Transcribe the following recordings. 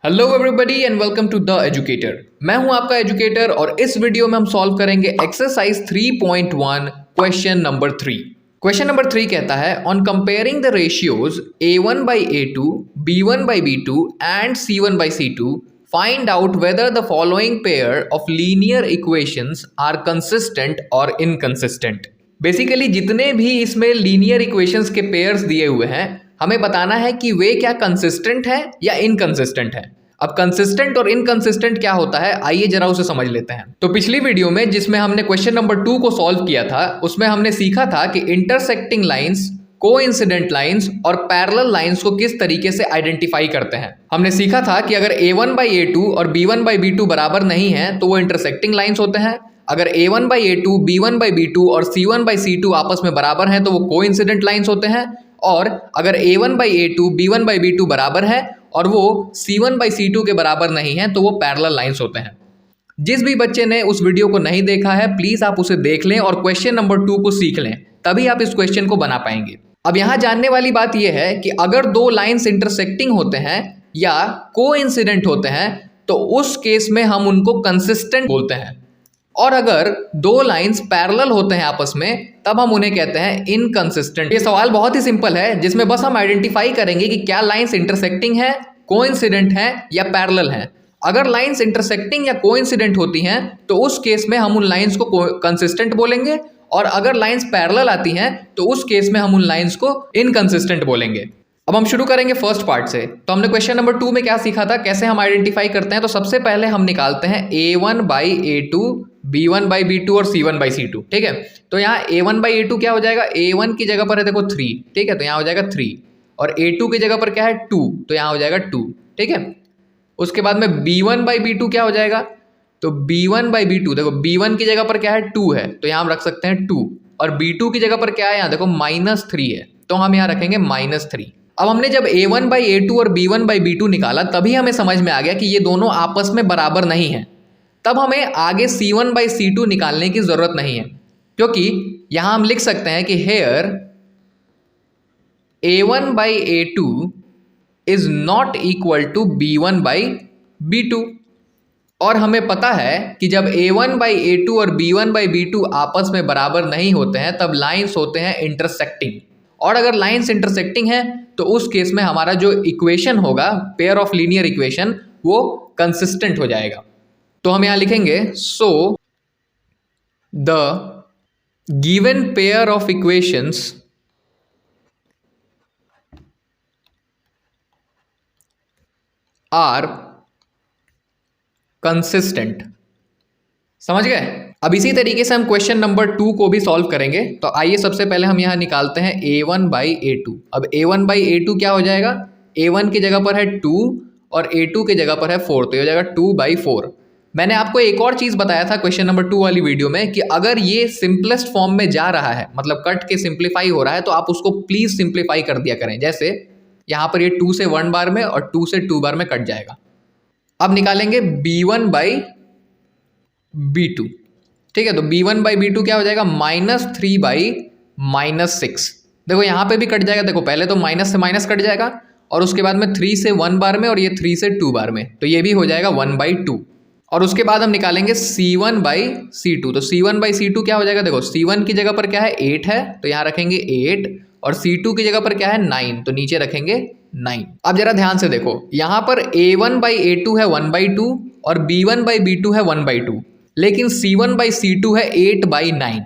Hello everybody and welcome to the educator. मैं हूं आपका एजुकेटर और इस वीडियो में हम सॉल्व करेंगे exercise 3.1 question number 3। Question number 3 कहता है on comparing the ratios a1 by a2, b1 by b2 and c1 by c2 find out whether the following pair of linear equations are consistent और inconsistent. Basically जितने भी इसमें linear equations के pairs दिए हुए हैं हमें बताना है कि वे क्या कंसिस्टेंट है या इनकंसिस्टेंट है। अब कंसिस्टेंट और इनकंसिस्टेंट क्या होता है, आइए जरा उसे समझ लेते हैं। तो पिछली वीडियो में जिसमें हमने क्वेश्चन नंबर 2 को सॉल्व किया था उसमें हमने सीखा था कि इंटरसेक्टिंग लाइंस, कोइंसिडेंट लाइंस और पैरेलल लाइंस को किस तरीके से आइडेंटिफाई करते हैं। हमने सीखा था कि अगर a1 by a2 और b1 by b2 बराबर नहीं है तो वो इंटरसेक्टिंग लाइंस होते हैं। अगर a1 by a2, b1 by b2 और c1 by c2 आपस में बराबर हैं तो वो कोइंसिडेंट लाइंस होते हैं। और अगर a1 by a2, b1 by b2 बराबर है और वो c1 by c2 के बराबर नहीं है तो वो पैरेलल लाइंस होते हैं। जिस भी बच्चे ने उस वीडियो को नहीं देखा है प्लीज आप उसे देख लें और क्वेश्चन नंबर 2 को सीख लें, तभी आप इस क्वेश्चन को बना पाएंगे। अब यहाँ जानने वाली बात यह है कि अगर दो लाइंस इंटरसेक्टिंग होते हैं या कोइंसिडेंट होते हैं तो उस केस में हम उनको कंसिस्टेंट बोलते हैं, और अगर दो लाइंस पैरेलल होते हैं आपस में तब हम उन्हें कहते हैं इनकंसिस्टेंट। ये सवाल बहुत ही सिंपल है जिसमें बस हम आइडेंटिफाई करेंगे कि क्या लाइंस इंटरसेक्टिंग है, कोइंसिडेंट है या पैरेलल है। अगर लाइंस इंटरसेक्टिंग या कोइंसिडेंट होती हैं तो उस केस में हम उन लाइंस को कंसिस्टेंट बोलेंगे, और अगर लाइंस पैरेलल आती हैं तो उस केस में हम उन लाइंस को इनकंसिस्टेंट बोलेंगे। अब हम शुरू करेंगे फर्स्ट पार्ट से। तो हमने क्वेश्चन नंबर 2 में क्या सीखा था, कैसे हम आइडेंटिफाई करते हैं। तो सबसे पहले हम निकालते हैं a1 by a2, b1 by b2 और c1 by c2। ठीक है, तो यहाँ a1 by a2 क्या हो जाएगा, a1 की जगह पर है देखो 3, ठीक है, तो यहाँ हो जाएगा 3, और a2 की जगह पर क्या है 2, तो यहाँ हो जाएगा 2। ठीक है, उसके बाद में b1 by b2 क्या हो जाएगा, तो b1 by b2 देखो b1 की जगह पर क्या है 2 है तो यहाँ हम रख सकते हैं 2, और b2 की जगह पर क्या है यहाँ देखो -3 है तो हम यहाँ रखेंगे -3। अब हमने जब a1 by a2 और b1 by b2 निकाला तभी हमें समझ में आ गया कि ये दोनों आपस में बराबर नहीं है। तब हमें आगे c1 by c2 निकालने की जरूरत नहीं है, क्योंकि यहां हम लिख सकते हैं कि here a1 by a2 is not equal to b1 by b2। और हमें पता है कि जब a1 by a2 और b1 by b2 आपस में बराबर नहीं होते हैं तब लाइंस होते हैं इंटरसेक्टिंग, और अगर लाइंस इंटरसेक्टिंग है तो उस केस में हमारा जो इक्वेशन होगा, पेयर ऑफ लीनियर इक्वेशन, वो कंसिस्टेंट हो जाएगा। तो हम यहां लिखेंगे so the given pair of equations are consistent. समझ गए। अब इसी तरीके से हम क्वेश्चन नंबर 2 को भी सॉल्व करेंगे। तो आइए सबसे पहले हम यहां निकालते हैं a1 by a2। अब a1 by a2 क्या हो जाएगा, a1 की जगह पर है 2 और a2 की जगह पर है 4, तो ये हो जाएगा 2 by 4। मैंने आपको एक और चीज़ बताया था क्वेश्चन नंबर 2 वाली वीडियो में कि अगर ये सिंपलेस्ट फॉर्म में जा रहा है, मतलब कट के सिंप्लीफाई हो रहा है, तो आप उसको प्लीज़ सिंप्लीफाई कर दिया करें। जैसे यहाँ पर ये 2 से 1 बार में और 2 से 2 बार में कट जाएगा। अब निकालेंगे b1 by b2। ठीक है, तो b1 by b2 क्या हो जाएगा, -3 by -6। देखो यहाँ पे भी कट जाएगा, देखो पहले तो माइनस से माइनस कट जाएगा और उसके बाद में 3 से 1 बार में और ये 3 से 2 बार में, तो ये भी हो जाएगा 1/2। और उसके बाद हम निकालेंगे c1 by c2। तो c1 by c2 क्या हो जाएगा, देखो c1 की जगह पर क्या है 8 है तो यहाँ रखेंगे 8, और c2 की जगह पर क्या है 9 तो नीचे रखेंगे 9। अब जरा ध्यान से देखो, यहाँ पर a1 by a2 है 1/2 और b1 by b2 है 1/2, लेकिन c1 by c2 है 8/9।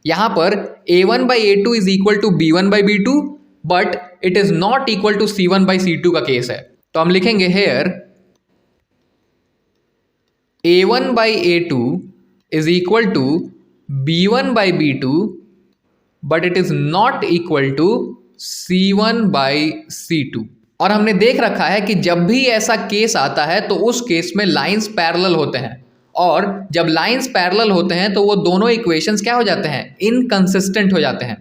यहाँ पर a1 by a2 is equal to b1 by b2 but it is not equal to c1 by c2 का केस है। तो हम लिखेंगे here a1 by a2 is equal to b1 by b2 but it is not equal to c1 by c2। और हमने देख रखा है कि जब भी ऐसा केस आता है तो उस केस में लाइंस पैरेलल होते हैं, और जब लाइंस पैरेलल होते हैं तो वो दोनों इक्वेशंस क्या हो जाते हैं, इनकंसिस्टेंट हो जाते हैं।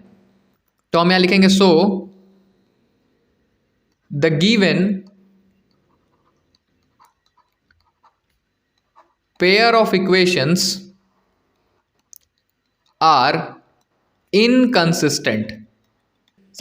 तो हम यहां लिखेंगे so the given pair of equations are inconsistent।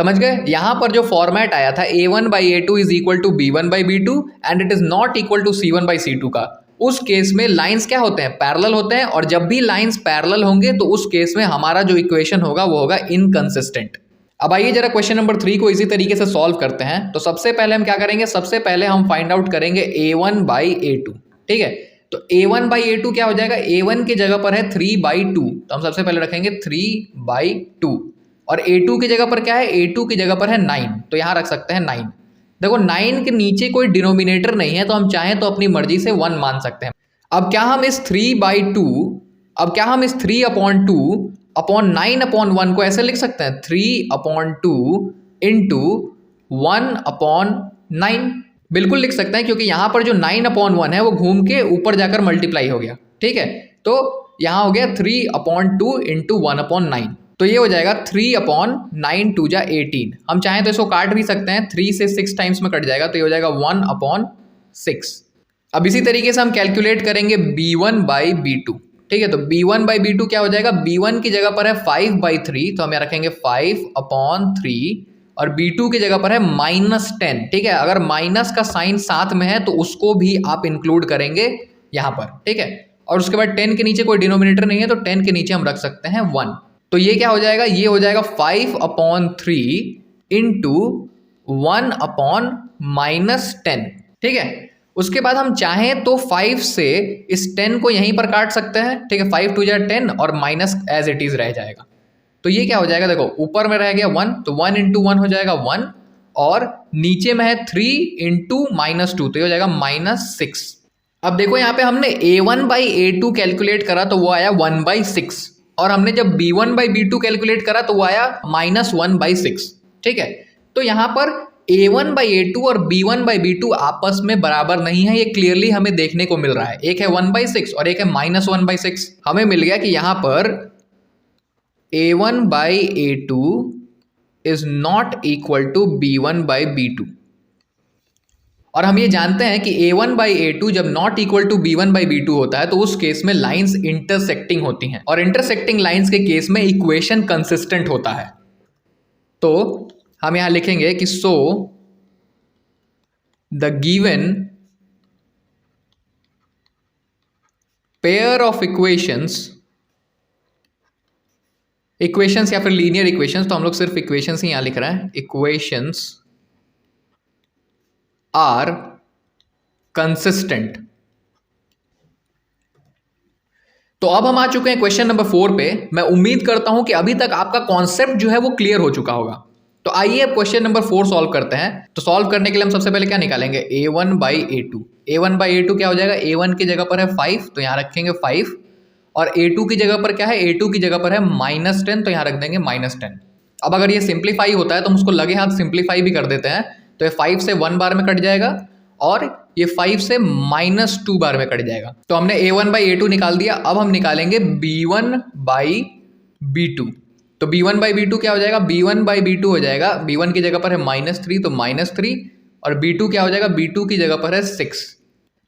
समझ गए? यहां पर जो फॉर्मेट आया था a1/a2 is equal to b1/b2 and it is not equal to c1/c2 का, उस केस में लाइंस क्या होते हैं, पैरेलल होते हैं, और जब भी लाइंस पैरेलल होंगे तो उस केस में हमारा जो इक्वेशन होगा वो होगा इनकंसिस्टेंट। अब आइए जरा क्वेश्चन नंबर 3 को इसी तरीके से सॉल्व करते हैं। तो सबसे पहले हम क्या करेंगे, सबसे पहले हम फाइंड आउट करेंगे a1/a2। ठीक है, तो a1/a2 क्या हो जाएगा, a1 की जगह पर है 3/2, तो हम सबसे पहले रखेंगे 3/2, और a2 की जगह पर क्या है, a2 की जगह पर है 9, तो यहां रख सकते हैं 9। देखो 9 के नीचे कोई डिनोमिनेटर नहीं है, तो हम चाहें तो अपनी मर्जी से 1 मान सकते हैं। अब क्या हम इस 3/2 को ऐसे लिख सकते हैं, 3/2 इंटू 1/9, बिल्कुल लिख सकते हैं, क्योंकि यहां पर जो 9/1 है वो घूम के ऊपर जाकर मल्टीप्लाई हो गया। ठीक है, तो यहां हो गया 3/2 इंटू 1/9, तो ये हो जाएगा 3/9 2 जा 18। हम चाहें तो इसको काट भी सकते हैं, 3 से 6 टाइम्स में कट जाएगा, तो ये हो जाएगा 1/6। अब इसी तरीके से हम कैलकुलेट करेंगे b1/b2। ठीक है, तो b1/b2 क्या हो जाएगा, b1 की जगह पर है 5/3, तो हम यहाँ रखेंगे 5/3, और b2 की जगह पर है -10। ठीक है, अगर माइनस का साइन साथ में है तो उसको भी आप इंक्लूड करेंगे यहाँ पर। ठीक है, और उसके बाद 10 के नीचे कोई डिनोमिनेटर नहीं है, तो 10 के नीचे हम रख सकते हैं 1, तो ये क्या हो जाएगा, ये हो जाएगा 5/3 इंटू 1/-10। ठीक है, उसके बाद हम चाहें तो 5 से इस 10 को यहीं पर काट सकते हैं। ठीक है, 5 2 जा 10 और माइनस एज इट इज रह जाएगा, तो ये क्या हो जाएगा, देखो ऊपर में रह गया 1, तो 1 इंटू 1 हो जाएगा 1, और नीचे में है 3 इंटू -2, तो ये हो जाएगा -6। अब देखो यहाँ पे हमने a1/a2 कैलकुलेट करा तो वो आया 1/6, और हमने जब b1/b2 कैलकुलेट करा तो वो आया -1/6। ठीक है, तो यहाँ पर a1/a2 और b1/b2 आपस में बराबर नहीं है, ये क्लियरली हमें देखने को मिल रहा है। एक है 1/6 और एक है -1/6। हमें मिल गया कि यहाँ पर a1/a2 is not equal to b1/b2, और हम ये जानते हैं कि a1/a2 जब नॉट इक्वल टू b1/b2 होता है तो उस केस में लाइंस इंटरसेक्टिंग होती हैं, और इंटरसेक्टिंग लाइंस के केस में इक्वेशन कंसिस्टेंट होता है। तो हम यहां लिखेंगे कि so the given pair of equations या फिर लीनियर इक्वेशंस, तो हम लोग सिर्फ इक्वेशंस ही यहां लिख रहे हैं, इक्वेशंस आर कंसिस्टेंट। तो अब हम आ चुके हैं क्वेश्चन नंबर 4 पे। मैं उम्मीद करता हूं कि अभी तक आपका कॉन्सेप्ट जो है वो क्लियर हो चुका होगा। तो आइए अब क्वेश्चन नंबर 4 सॉल्व करते हैं। तो सॉल्व करने के लिए हम सबसे पहले क्या निकालेंगे, a1/a2। a1/a2 क्या हो जाएगा, a1 की जगह पर है 5, तो यहां रखेंगे 5, और a2 की जगह पर क्या है, a2 की जगह पर है -10, तो यहां रख देंगे -10। अब अगर ये सिंप्लीफाई होता है तो हम उसको लगे हाथ सिंप्लीफाई भी कर देते हैं, तो ये 5 से 1 बार में कट जाएगा, और ये 5 से -2 बार में कट जाएगा। तो हमने a1/a2 निकाल दिया। अब हम निकालेंगे b1/b2। तो b1/b2 क्या हो जाएगा, b1/b2 हो जाएगा, b1 की जगह पर है -3, तो -3, और b2 क्या हो जाएगा, b2 की जगह पर है 6,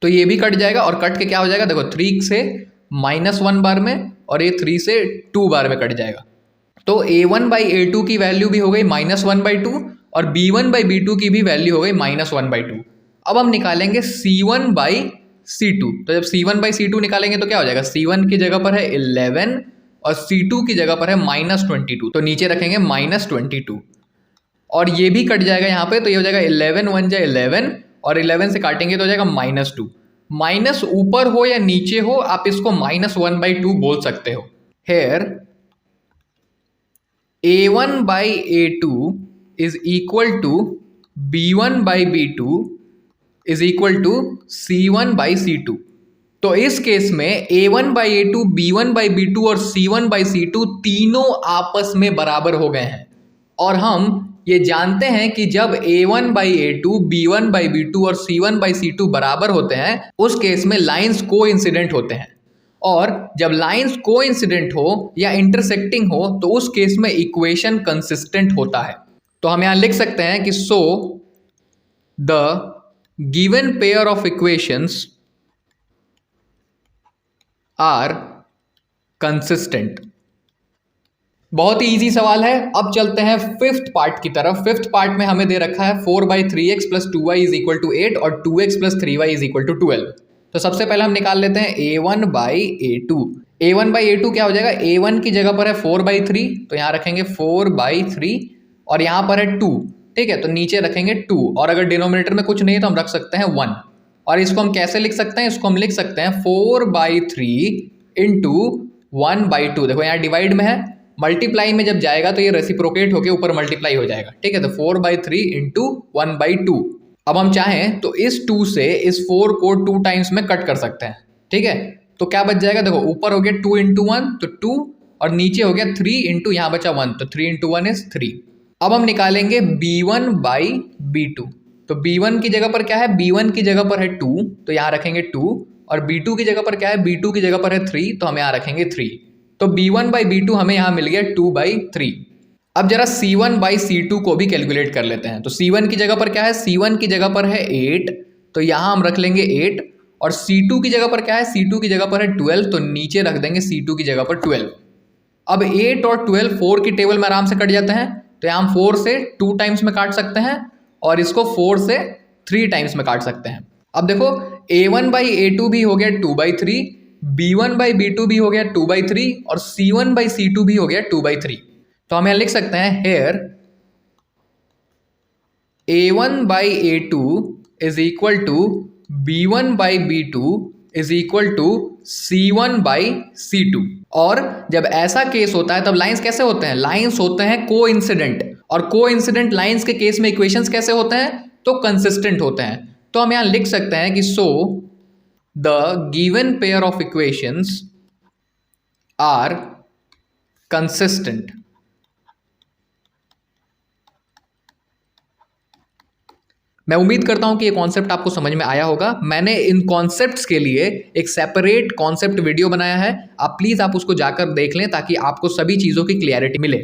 तो ये भी कट जाएगा, और कट के क्या हो जाएगा, देखो 3 से -1 बार में, और ये 3 से 2 बार में कट जाएगा। तो a1/a2 की वैल्यू भी हो गई -1/2, और b1/b2 की भी वैल्यू हो गई -1/2। अब हम निकालेंगे c1/c2। तो जब c1/c2 निकालेंगे तो क्या हो जाएगा, c1 की जगह पर है 11, और c2 की जगह पर है -22, तो नीचे रखेंगे -22, और ये भी कट जाएगा यहाँ पे, तो ये हो जाएगा 11 1 जा 11, और 11 से काटेंगे तो हो जाएगा -2। माइनस ऊपर हो या नीचे हो, आप इसको -1/2 बोल सकते हो। Here a1/a2 is equal to b1/b2 is equal to c1/c2। तो इस केस में a1/a2, b1/b2 और c1/c2 तीनों आपस में बराबर हो गए हैं, और हम ये जानते हैं कि जब a1/a2, b1/b2 और c1/c2 बराबर होते हैं उस केस में लाइंस कोइंसिडेंट होते हैं, और जब लाइंस कोइंसिडेंट हो या इंटरसेक्टिंग हो तो उस केस में इक्वेशन कंसिस्टेंट होता है। तो हम यहां लिख सकते हैं कि so the given pair of equations are consistent. बहुत ही इजी सवाल है। अब चलते हैं फिफ्थ पार्ट की तरफ। फिफ्थ पार्ट में हमें दे रखा है 4/3x + 2y = 8 और 2x + 3y = 12। तो सबसे पहले हम निकाल लेते हैं a1/a2। a1/a2 क्या हो जाएगा, a1 की जगह पर है 4/3, तो यहाँ रखेंगे 4/3 और यहाँ पर है 2, ठीक है, तो नीचे रखेंगे 2 और अगर डिनोमिनेटर में कुछ नहीं है तो हम रख सकते हैं 1। और इसको हम कैसे लिख सकते हैं, इसको हम लिख सकते हैं 4/3 × 1/2। देखो यहाँ डिवाइड में है, मल्टीप्लाई में जब जाएगा तो ये रेसिप्रोकेट होके ऊपर मल्टीप्लाई हो जाएगा, ठीक है, तो 4/3 × 1/2। अब हम चाहें तो इस 2 से इस 4 को 2 टाइम्स में कट कर सकते हैं, ठीक है, तो क्या बच जाएगा, देखो ऊपर हो गया 2 × 1 तो 2 और नीचे हो गया 3 × यहाँ बचा 1, तो 3 × 1 = 3। अब हम निकालेंगे b1/b2। तो b1 की जगह पर क्या है, b1 की जगह पर है 2, तो यहाँ रखेंगे 2 और b2 की जगह पर क्या है, b2 की जगह पर है 3, तो हम यहाँ रखेंगे 3। तो b1/b2 हमें यहाँ मिल गया 2/3। अब जरा c1/c2 को भी कैलकुलेट कर लेते हैं। तो c1 की जगह पर क्या है, c1 की जगह पर है 8, तो यहाँ हम रख लेंगे 8 और c2 की जगह पर क्या है, c2 की जगह पर है 12, तो नीचे रख देंगे c2 की जगह पर 12। अब 8 और 12 4 की टेबल में आराम से कट जाते हैं, तो यहाँ हम 4 से 2 टाइम्स में काट सकते हैं और इसको 4 से 3 टाइम्स में काट सकते हैं। अब देखो a1/a2 भी हो गया 2/3, b1/b2 भी हो गया 2/3 और c1/c2 भी हो गया 2/3। तो हम यहाँ लिख सकते हैं हेयर a1/a2 = b1/b2 = c1/c2। और जब ऐसा केस होता है तब लाइंस कैसे होते हैं, लाइंस होते हैं कोइंसिडेंट, और कोइंसिडेंट लाइंस के केस में इक्वेशंस कैसे होते हैं, तो कंसिस्टेंट होते हैं। तो हम यहां लिख सकते हैं कि so the given pair of equations are consistent. मैं उम्मीद करता हूं कि ये कॉन्सेप्ट आपको समझ में आया होगा। मैंने इन कॉन्सेप्ट्स के लिए एक सेपरेट कॉन्सेप्ट वीडियो बनाया है, आप प्लीज़ आप उसको जाकर देख लें ताकि आपको सभी चीज़ों की क्लियरिटी मिले।